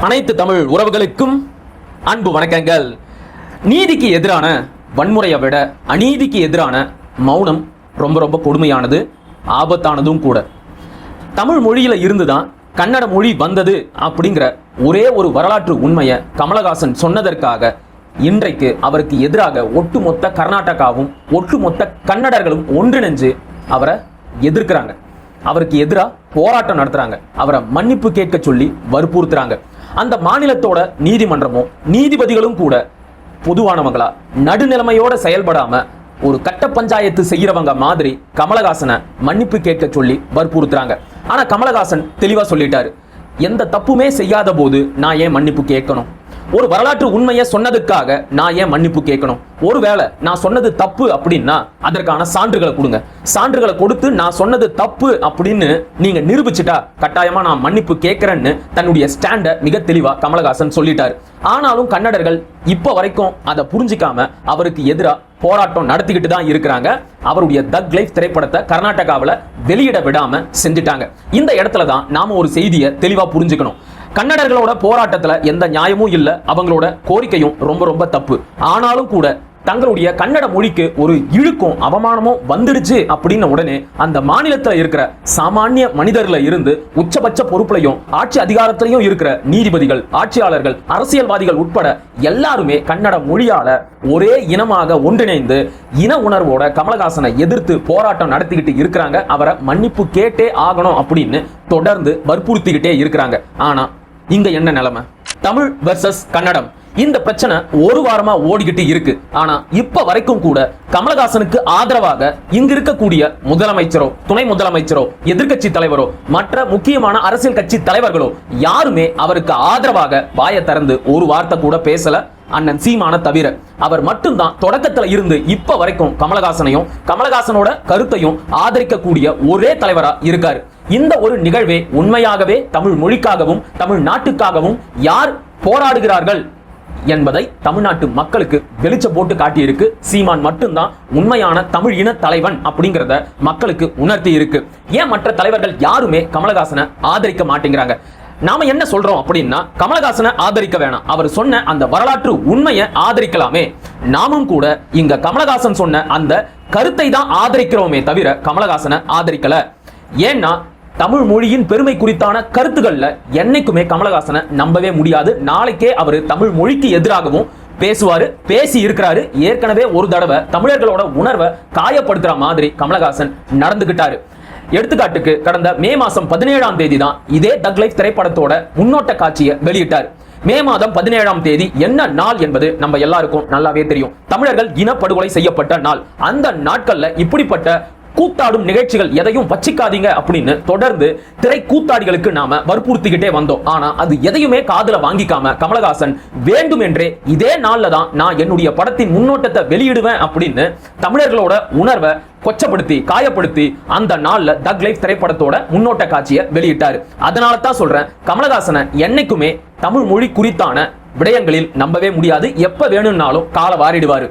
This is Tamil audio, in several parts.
அனைத்து தமிழ் உறவுகளுக்கும் அன்பு வணக்கங்கள். நீதிக்கு எதிரான வன்முறையை விட அநீதிக்கு எதிரான மௌனம் ரொம்ப ரொம்ப கொடுமையானது, ஆபத்தானதும் கூட. தமிழ் மொழியில இருந்துதான் கன்னட மொழி வந்தது அப்படிங்கிற ஒரே ஒரு வரலாற்று உண்மையை கமலஹாசன் சொன்னதற்காக இன்றைக்கு அவருக்கு எதிராக ஒட்டுமொத்த கர்நாடகாவும் ஒட்டுமொத்த கன்னடர்களும் ஒன்றிணைஞ்சு அவரை எதிர்க்கிறாங்க. அவருக்கு எதிராக போராட்டம் நடத்துறாங்க. அவரை மன்னிப்பு கேட்க சொல்லி வற்புறுத்துறாங்க. அந்த மாநிலத்தோட நீதிமன்றமும் நீதிபதிகளும் கூட பொதுவானவங்களா நடுநிலைமையோட செயல்படாம ஒரு கட்ட பஞ்சாயத்து செய்யறவங்க மாதிரி கமலஹாசனை மன்னிப்பு கேட்க சொல்லி வற்புறுத்துறாங்க. ஆனா கமலஹாசன் தெளிவா சொல்லிட்டாரு, எந்த தப்புமே செய்யாத போது நான் ஏன் மன்னிப்பு கேட்கணும்? ஒரு வரலாற்று உண்மையை சொன்னதுக்காக நான் ஏன் மன்னிப்பு கேட்கணும்? ஒருவேளை நான் சொன்னது தப்பு அப்படின்னா அதற்கான சான்றுகளை கொடுங்க. சான்றுகளை கொடுத்து நான் சொன்னது தப்பு அப்படின்னு நீங்க நிரூபிச்சுட்டா கட்டாயமா நான் மன்னிப்பு கேட்கிறேன்னு தன்னுடைய ஸ்டாண்ட மிக தெளிவா கமலஹாசன் சொல்லிட்டாரு. ஆனாலும் கன்னடர்கள் இப்ப வரைக்கும் அதை புரிஞ்சிக்காம அவருக்கு எதிராக போராட்டம் நடத்திக்கிட்டு தான் இருக்கிறாங்க. அவருடைய தக் லைஃப் திரைப்படத்தை கர்நாடகாவில் வெளியிட விடாம செஞ்சுட்டாங்க. இந்த இடத்துல தான் நாம ஒரு செய்தியை தெளிவா புரிஞ்சுக்கணும். கன்னடர்களோட போராட்டத்துல எந்த நியாயமும் இல்ல, அவங்களோட கோரிக்கையும் ரொம்ப ரொம்ப தப்பு. ஆனாலும் கூட தங்களுடைய கன்னட மொழிக்கு ஒரு இழுக்கும் அவமானமும் வந்துடுச்சு அப்படின்னு உடனே அந்த மாநிலத்தில் இருக்கிற சாமானிய மனிதர்ல இருந்து உச்சபட்ச பொறுப்புலையும் ஆட்சி அதிகாரத்திலையும் இருக்கிற நீதிபதிகள், ஆட்சியாளர்கள், அரசியல்வாதிகள் உட்பட எல்லாருமே கன்னட மொழியால ஒரே இனமாக ஒன்றிணைந்து இன உணர்வோட கமலஹாசனை எதிர்த்து போராட்டம் நடத்திக்கிட்டு இருக்கிறாங்க. அவரை மன்னிப்பு கேட்டே ஆகணும் அப்படின்னு தொடர்ந்து வற்புறுத்திக்கிட்டே இருக்கிறாங்க. ஆனா இங்க என்ன நிலைமை? தமிழ் வெர்சஸ் கன்னடம் இந்த பிரச்சனை ஒரு வாரமா ஓடிக்கிட்டு இருக்கு. ஆனா இப்ப வரைக்கும் கூட கமலஹாசனுக்கு ஆதரவாக இங்க இருக்கக்கூடிய முதலமைச்சரோ, துணை முதலமைச்சரோ, எதிர்கட்சி தலைவரோ, மற்ற முக்கியமான அரசியல் கட்சி தலைவர்களோ யாருமே அவருக்கு ஆதரவாக வாயை திறந்து ஒரு வார்த்தை கூட பேசல. அண்ணன் சீமான தவிர அவர் மட்டும்தான் தொடக்கத்துல இருந்து இப்ப வரைக்கும் கமலஹாசனையும் கமலஹாசனோட கருத்தையும் ஆதரிக்கக்கூடிய ஒரே தலைவரா இருக்காரு. இந்த ஒரு நிகழ்வே உண்மையாகவே தமிழ் மொழிக்காகவும் தமிழ் நாட்டுக்காகவும் யார் போராடுகிறார்கள் என்பதை தமிழ்நாட்டு மக்களுக்கு வெளிச்ச போட்டு காட்டியிருக்கு. சீமான் மட்டும்தான் உண்மையான தமிழ் இன தலைவன் அப்படிங்கிறத மக்களுக்கு உணர்த்தி இருக்கு. ஏன் மற்ற தலைவர்கள் யாருமே கமலஹாசனை ஆதரிக்க மாட்டேங்கிறாங்க? நாம என்ன சொல்றோம் அப்படின்னா, கமலஹாசனை ஆதரிக்க வேணாம், அவர் சொன்ன அந்த வரலாற்று உண்மையை ஆதரிக்கலாமே. நாமும் கூட இங்க கமலஹாசன் சொன்ன அந்த கருத்தை தான் ஆதரிக்கிறோமே தவிர கமலஹாசனை ஆதரிக்கல. ஏன்னா தமிழ் மொழியின் பெருமை குறித்தான கருத்துக்கள்ல என்னைக்குமே கமலஹாசனை நம்பவே முடியாது. நாளைக்கே அவர் தமிழ் மொழிக்கு எதிராகவும் பேசுவாரு, பேசி இருக்கிறாரு. ஏற்கனவே ஒரு தடவை தமிழர்களோட உணர்வை காயப்படுத்துற மாதிரி கமலஹாசன் நடந்துகிட்டாரு. எடுத்துக்காட்டுக்கு கடந்த மே மாசம் 17ஆம் தேதி தான் இதே தக் லைஃப் திரைப்படத்தோட முன்னோட்ட காட்சியை வெளியிட்டார். மே மாதம் 17ஆம் தேதி என்ன நாள் என்பது நம்ம எல்லாருக்கும் நல்லாவே தெரியும். தமிழர்கள் இனப்படுகொலை செய்யப்பட்ட நாள். அந்த நாட்கள்ல இப்படிப்பட்ட கூத்தாடும் நிகழ்ச்சிகள் எதையும் வச்சிக்காதீங்க அப்படின்னு தொடர்ந்து திரை கூத்தாடிகளுக்கு நாம வற்புறுத்திக்கிட்டே வந்தோம். ஆனா அது எதையுமே காதுல வாங்கிக்காம கமலஹாசன் வேண்டுமென்றே இதே நாள்ல தான் நான் என்னுடைய படத்தின் முன்னோட்டத்தை வெளியிடுவேன் அப்படின்னு தமிழர்களோட உணர்வை கொச்சப்படுத்தி காயப்படுத்தி அந்த நாள்ல தக் லைஃப் திரைப்படத்தோட முன்னோட்ட காட்சியை வெளியிட்டாரு. அதனால தான் சொல்றேன், கமலஹாசனை என்னைக்குமே தமிழ் மொழி குறித்தான விடயங்களில் நம்பவே முடியாது. எப்ப வேணும்னாலும் கால வாரிடுவாரு.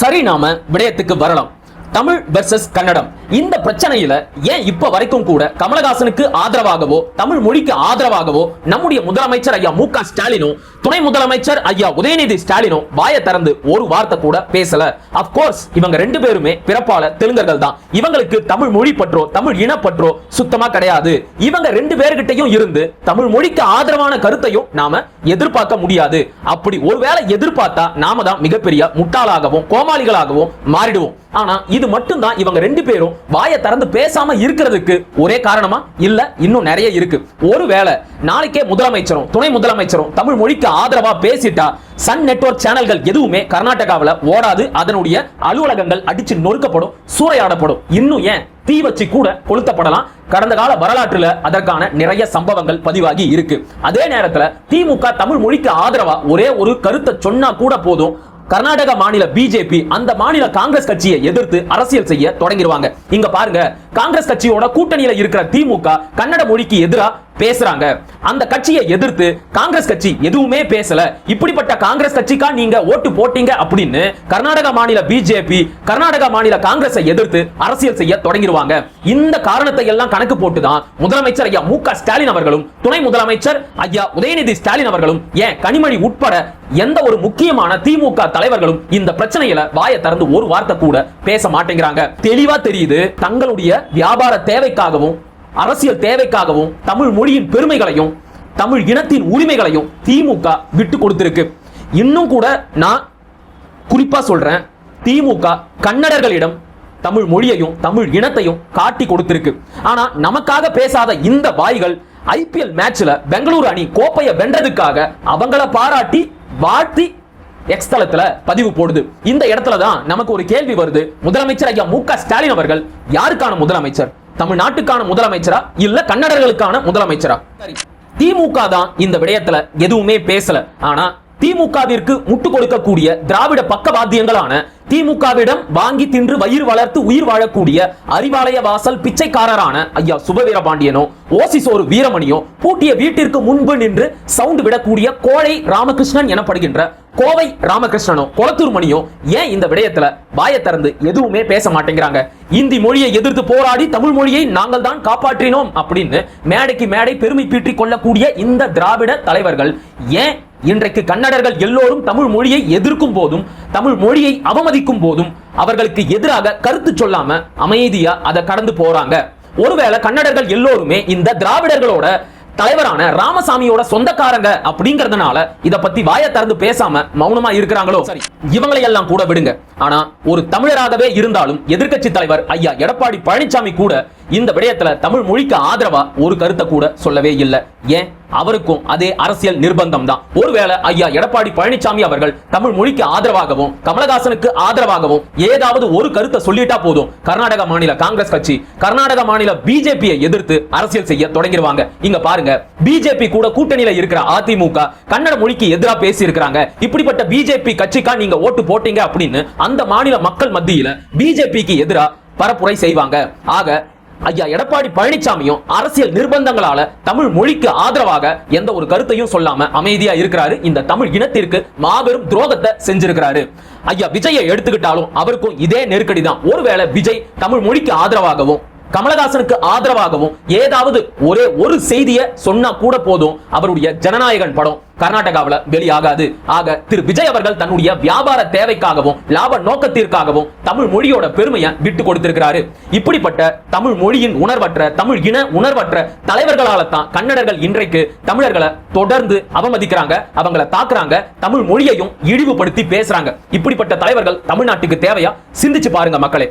சரி, நாம விடயத்துக்கு வரலாம். தமிழ் வெர்சஸ் கன்னடம் இந்த பிரச்சனையில ஏன் இப்ப வரைக்கும் கூட கமலஹாசனுக்கு ஆதரவாகவோ தமிழ் மொழிக்கு ஆதரவாகவோ நம்முடைய முதலமைச்சர் ஐயா மு க ஸ்டாலினோ, துணை முதலமைச்சர் ஐயா உதயநிதி ஸ்டாலினோ வாயை திறந்து ஒரு வார்த்தை கூட பேசல. அப்கோர்ஸ் இவங்க ரெண்டு பேருமே பிறப்பால தெலுங்கர்கள் தான். இவங்களுக்கு தமிழ் மொழி பற்றோ தமிழ் இனப்பற்றோ சுத்தமா கிடையாது. இவங்க ரெண்டு பேர்கிட்டையும் இருந்து தமிழ் மொழிக்கு ஆதரவான கருத்தையும் நாம எதிர்பார்க்க முடியாது. அப்படி ஒருவேளை எதிர்பார்த்தா நாம தான் மிகப்பெரிய முட்டாளாகவும் கோமாளிகளாகவும் மாறிடுவோம். ஆனா இது மட்டும் தான் இவங்க ரெண்டு பேரும் வாயை திறந்து பேசாம இருக்கிறதுக்கு ஒரே காரணமா? இல்ல, இன்னும் நிறைய இருக்கு. ஒருவேளை நாளைக்கே முதலமைச்சரும் துணை முதலமைச்சரும் தமிழ் மொழிக்கு ஆதரவா பேசிட்டா சன் நெட்வொர்க் சேனல்கள் எதுவுமே கர்நாடகாவில் ஓடாது. அதனுடைய அலுவலகங்கள் அடிச்சு நொறுக்கப்படும், சூறையாடப்படும். இன்னும் ஏன் தீ வச்சு கூட கொளுத்தப்படலாம். கடந்த கால வரலாற்றுல அதற்கான நிறைய சம்பவங்கள் பதிவாகி இருக்கு. அதே நேரத்துல திமுக தமிழ் மொழிக்கு ஆதரவா ஒரே ஒரு கருத்தை சொன்னா கூட போதும், கர்நாடக மாநில பிஜேபி அந்த மாநில காங்கிரஸ் கட்சியை எதிர்த்து அரசியல் செய்ய தொடங்கிடுவாங்க. இங்க பாருங்க, காங்கிரஸ் கட்சியோட கூட்டணியில இருக்கிற திமுக கன்னட மொழிக்கு எதிரா பேசுறாங்க. அந்த கட்சியை எதிர்த்து காங்கிரஸ் கட்சி எதுவுமே பேசல. இப்படிப்பட்ட காங்கிரஸ் கட்சிக்கா நீங்க ஓட்டு போட்டீங்க அப்படின்னு கர்நாடக மாநில பிஜேபி கர்நாடக மாநில காங்கிரஸை எதிர்த்து அரசியல் செய்ய தொடங்கிடுவாங்க. இந்த காரணத்தை எல்லாம் கணக்கு போட்டுதான் முதலமைச்சர் ஐயா மு.க. ஸ்டாலின் அவர்களும் துணை முதலமைச்சர் ஐயா உதயநிதி ஸ்டாலின் அவர்களும் ஏன் கனிமொழி உட்பட எந்த ஒரு முக்கியமான திமுக தலைவர்களும் இந்த பிரச்சனையில வாயை திறந்து ஒரு வார்த்தை கூட பேச மாட்டேங்கிறாங்க. தெளிவா தெரியுது, தங்களுடைய வியாபார தேவைக்காகவும் அரசியல் தேவைக்காகவும் தமிழ் மொழியின் பெருமைகளையும் தமிழ் இனத்தின் உரிமைகளையும் திமுக விட்டு கொடுத்திருக்கு. இன்னும் கூட நான் குறிப்பா சொல்றேன், திமுக கன்னடர்களிடம் தமிழ் மொழியையும் தமிழ் இனத்தையும் காட்டி கொடுத்திருக்கு. ஆனா நமக்காக பேசாத இந்த வாய்கள் ஐபிஎல் மேட்ச்ல பெங்களூரு அணி கோப்பையை வென்றதுக்காக அவங்கள பாராட்டி வாழ்த்தி எக்ஸ் தளத்துல பதிவு போடுது. இந்த இடத்துல தான் நமக்கு ஒரு கேள்வி வருது, முதலமைச்சர் ஐயா மு.க. ஸ்டாலின் அவர்கள் யாருக்கான முதலமைச்சர்? தமிழ்நாட்டுக்கான முதலமைச்சரா இல்ல கன்னடர்களுக்கான முதலமைச்சரா? திமுக தான் இந்த விடயத்துல எதுவுமே பேசல. ஆனா திமுகவிற்கு முட்டு கொடுக்கக்கூடிய திராவிட பக்கவாத்தியங்களான திமுகவிடம் வாங்கி தின்று வயிறு வளர்த்து உயிர் வாழக்கூடிய அறிவாலய வாசல் பிச்சைக்காரரான ஐயா சுபவீரபாண்டியனோ ஓசிசோரு வீரமணியோ பூட்டிய வீட்டிற்கு முன்பு நின்று சவுண்ட் விடக்கூடிய கோழை ராமகிருஷ்ணன் எனப்படுகின்ற கோவை ராமகிருஷ்ணனோ கொளத்தூர் மணியோ ஏன் இந்த விடயத்துல வாயை திறந்து எதுவுமே பேச மாட்டேங்கிறாங்க? இந்தி மொழியை எதிர்த்து போராடி தமிழ் மொழியை நாங்கள் தான் காப்பாற்றினோம் அப்படின்னு மேடைக்கு மேடை பெருமை பீற்றிக் கொள்ளக்கூடிய இந்த திராவிட தலைவர்கள் ஏன் இன்றைக்கு கன்னடர்கள் எல்லோரும் தமிழ் மொழியை எதிர்க்கும் போதும் தமிழ் மொழியை அவமதிக்கும் போதும் அவர்களுக்கு எதிராக கருத்து சொல்லாம அமைதியா அதை கடந்து போறாங்க? ஒருவேளை கன்னடர்கள் எல்லோருமே இந்த திராவிடர்களோட தலைவரான ராமசாமியோட சொந்தக்காரங்க அப்படிங்கறதுனால இத பத்தி வாயை திறந்து பேசாம மௌனமா இருக்கிறாங்களோ? சரி, இவங்களை எல்லாம் கூட விடுங்க. ஆனா ஒரு தமிழராகவே இருந்தாலும் எதிர்க்கட்சி தலைவர் ஐயா எடப்பாடி பழனிசாமி கூட இந்த விடயத்துல தமிழ் மொழிக்கு ஆதரவா ஒரு கருத்தை கூட சொல்லவே இல்லை. ஏன்? அவருக்கும் அதே அரசியல் நிர்பந்தம் தான். ஒருவேளை ஐயா எடப்பாடி பழனிசாமி அவர்கள் தமிழ் மொழிக்கு ஆதரவாகவும் கமலஹாசனுக்கு ஆதரவாகவும் ஏதாவது ஒரு கருத்தை சொல்லிட்டா போதும், கர்நாடக மாநில காங்கிரஸ் கட்சி கர்நாடக மாநில பிஜேபியை எதிர்த்து அரசியல் செய்ய தொடங்கிடுவாங்க. இங்க பாருங்க, பிஜேபி கூட கூட்டணியில இருக்கிற அதிமுக கன்னட மொழிக்கு எதிராக பேசி இருக்கிறாங்க. இப்படிப்பட்ட பிஜேபி கட்சிக்கா நீங்க ஓட்டு போட்டீங்க அப்படின்னு அந்த மாநில மக்கள் மத்தியில பிஜேபிக்கு எதிராக பரப்புரை செய்வாங்க. ஆக ஐயா எடப்பாடி பழனிசாமியும் அரசியல் நிர்பந்தங்களால தமிழ் மொழிக்கு ஆதரவாக எந்த ஒரு கருத்தையும் சொல்லாம அமைதியா இருக்கிறாரு. இந்த தமிழ் இனத்திற்கு மாபெரும் துரோகத்தை செஞ்சிருக்கிறாரு. ஐயா விஜயை எடுத்துக்கிட்டாலும் அவருக்கும் இதே நெருக்கடி தான். ஒருவேளை விஜய் தமிழ் மொழிக்கு ஆதரவாகவும் கமலஹாசனுக்கு ஆதரவாகவும் ஏதாவது ஒரே ஒரு செய்தியை சொன்னா கூட போதும், அவருடைய ஜனநாயகன் படம் கர்நாடகாவில் வெளியாகாது. ஆக திரு விஜய் அவர்கள் தன்னுடைய வியாபார தேவைக்காகவும் லாப நோக்கத்திற்காகவும் தமிழ் மொழியோட பெருமையை விட்டு கொடுத்திருக்கிறாரு. இப்படிப்பட்ட தமிழ் மொழியின் உணர்வற்ற தமிழ் இன உணர்வற்ற தலைவர்களால தான் கன்னடர்கள் இன்றைக்கு தமிழர்களை தொடர்ந்து அவமதிக்கிறாங்க, அவங்களை தாக்குறாங்க, தமிழ் மொழியையும் இழிவுபடுத்தி பேசுறாங்க. இப்படிப்பட்ட தலைவர்கள் தமிழ்நாட்டுக்கு தேவையா? சிந்திச்சு பாருங்க மக்களே.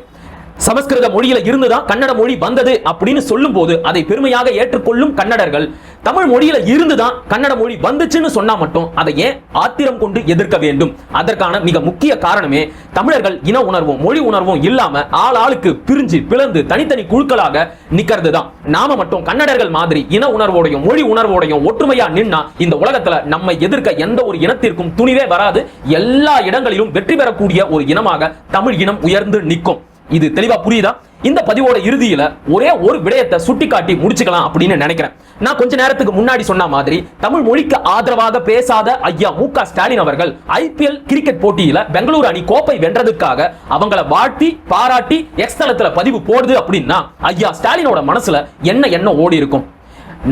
சமஸ்கிருத மொழியில இருந்துதான் கன்னட மொழி வந்தது அப்படின்னு சொல்லும் போது அதை பெருமையாக ஏற்றுக்கொள்ளும் கன்னடர்கள் தமிழ் மொழியில இருந்துதான் கன்னட மொழி வந்துச்சுன்னு சொன்னா மட்டும் அதை ஏன் ஆத்திரம் கொண்டு எதிர்க்க வேண்டும்? அதற்கான மிக முக்கிய காரணமே தமிழர்கள் இன உணர்வும் மொழி உணர்வும் இல்லாம ஆளுக்கு பிரிஞ்சு பிளந்து தனித்தனி குழுக்களாக நிக்கிறது தான். நாம மட்டும் கன்னடர்கள் மாதிரி இன உணர்வோடையும் மொழி உணர்வோடையும் ஒற்றுமையா நின்னா இந்த உலகத்துல நம்மை எதிர்க்க எந்த ஒரு இனத்திற்கும் துணிவே வராது. எல்லா இடங்களிலும் வெற்றி பெறக்கூடிய ஒரு இனமாக தமிழ் இனம் உயர்ந்து நிற்கும். இது தெளிவா புரியுதா? இந்த பதிவோட இறுதியில ஒரே ஒரு விடயத்தை சுட்டிக்காட்டி முடிச்சுக்கலாம் அப்படின்னு நினைக்கிறேன். நான் கொஞ்ச நேரத்துக்கு முன்னாடி சொன்ன மாதிரி தமிழ் மொழிக்கு ஆதரவாக பேசாத ஐயா மு.க. ஸ்டாலின் அவர்கள் ஐபிஎல் கிரிக்கெட் போட்டியில பெங்களூரு அணி கோப்பை வென்றதுக்காக அவங்களை வாழ்த்தி பாராட்டி எக்ஸ் தளத்துல பதிவு போடுது அப்படின்னா ஐயா ஸ்டாலினோட மனசுல என்ன ஓடி இருக்கும்?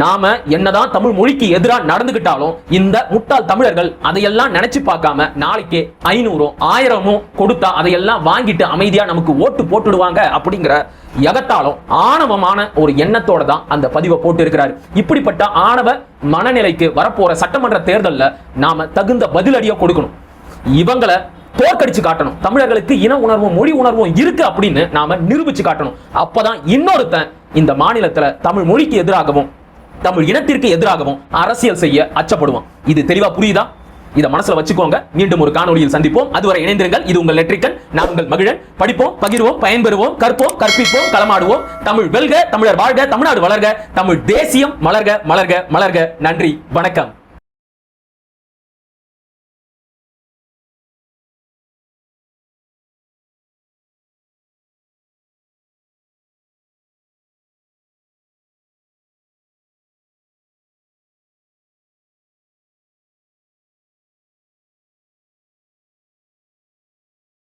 நாம என்னதான் தமிழ் மொழிக்கு எதிராக நடந்துகிட்டாலும் இந்த முட்டாள் தமிழர்கள் அதையெல்லாம் நினைச்சு பார்க்காம நாளைக்கே 500 1000 கொடுத்தா அதையெல்லாம் வாங்கிட்டு அமைதியா நமக்கு ஓட்டு போட்டுடுவாங்க அப்படிங்கிற எகத்தாலும் ஆணவமான ஒரு எண்ணத்தோட தான் அந்த பதிவை போட்டு இருக்கிறாரு. இப்படிப்பட்ட ஆணவ மனநிலைக்கு வரப்போற சட்டமன்ற தேர்தல்ல நாம தகுந்த பதிலடியா கொடுக்கணும். இவங்களை தோற்கடிச்சு காட்டணும். தமிழர்களுக்கு இன உணர்வும் மொழி உணர்வும் இருக்கு அப்படின்னு நாம நிரூபிச்சு காட்டணும். அப்பதான் இன்னொருத்தன் இந்த மாநிலத்துல தமிழ் மொழிக்கு எதிராகவும் தமிழ் இனத்திற்கு எதிராகவும் அரசியல் செய்ய அச்சப்படுவான். இது தெளிவா புரியுதா? இத மனசுல வச்சுக்கோங்க. மீண்டும் ஒரு காணொளியில் சந்திப்போம். அதுவரை இணைந்திருங்கள். இது உங்கள் நெற்றிக்கன். நான் உங்கள் மகிழன். படிப்போம், பகிர்வோம், பயன்பெறுவோம், கற்போம், கற்பிப்போம், களமாடுவோம். தமிழ் வெல்க, தமிழர் வாழ்க, தமிழ்நாடு வளர்க, தமிழ் தேசியம் மலர்க மலர்க மலர்க. நன்றி, வணக்கம்.